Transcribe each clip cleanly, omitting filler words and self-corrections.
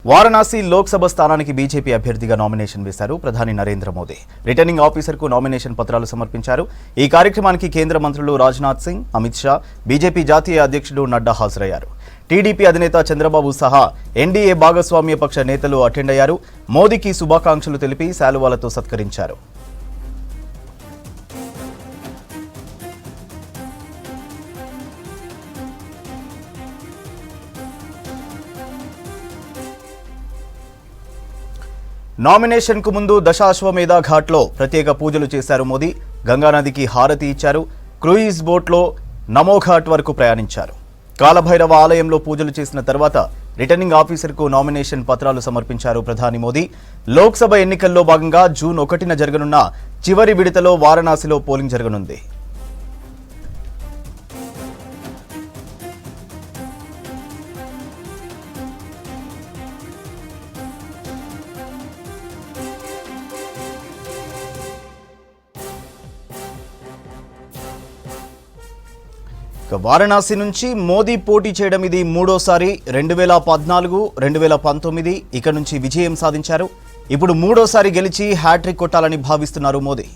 వారణాసి లోక్సభ స్థానానికి బీజేపీ అభ్యర్థిగా నామినేషన్ వేశారు ప్రధాని నరేంద్ర మోదీ. రిటర్నింగ్ ఆఫీసర్కు నామినేషన్ పత్రాలు సమర్పించారు. ఈ కార్యక్రమానికి కేంద్ర మంత్రులు రాజ్నాథ్ సింగ్, అమిత్ షా, బీజేపీ జాతీయ అధ్యక్షుడు నడ్డా హాజరయ్యారు. టీడీపీ అధినేత చంద్రబాబు సహా ఎన్డీఏ భాగస్వామ్య పక్ష నేతలు అటెండ్ అయ్యారు. మోదీకి శుభాకాంక్షలు తెలిపి శాలువాలతో సత్కరించారు. నామినేషన్ కు ముందు దశాశ్వమేధ ఘాట్లో ప్రత్యేక పూజలు చేశారు మోదీ. గంగానదికి హారతి ఇచ్చారు. క్రూయిజ్ బోట్లో నమో ఘాట్ వరకు ప్రయాణించారు. కాలభైరవ ఆలయంలో పూజలు చేసిన తర్వాత రిటర్నింగ్ ఆఫీసర్కు నామినేషన్ పత్రాలు సమర్పించారు ప్రధాని మోదీ. లోక్సభ ఎన్నికల్లో భాగంగా జూన్ 1న జరగనున్న చివరి విడతలో వారణాసిలో పోలింగ్ జరగనుంది. వారణాసి నుంచి మోదీ పోటీ చేయడం ఇది మూడోసారి. 2014, 2019 ఇక నుంచి విజయం సాధించారు. ఇప్పుడు మూడోసారి గెలిచి హ్యాట్రిక్ కొట్టాలని భావిస్తున్నారు మోదీ.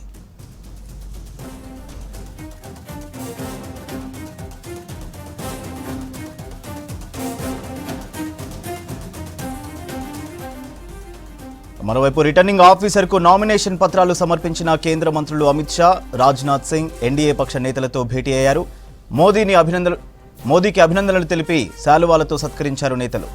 మరోవైపు రిటర్నింగ్ ఆఫీసర్కు నామినేషన్ పత్రాలు సమర్పించిన కేంద్ర మంత్రులు అమిత్ షా, రాజ్నాథ్ సింగ్ ఎన్డీఏ పక్ష నేతలతో భేటీ అయ్యారు. మోదీకి అభినందనలు తెలిపి శాలువాలతో సత్కరించారు నేతలు.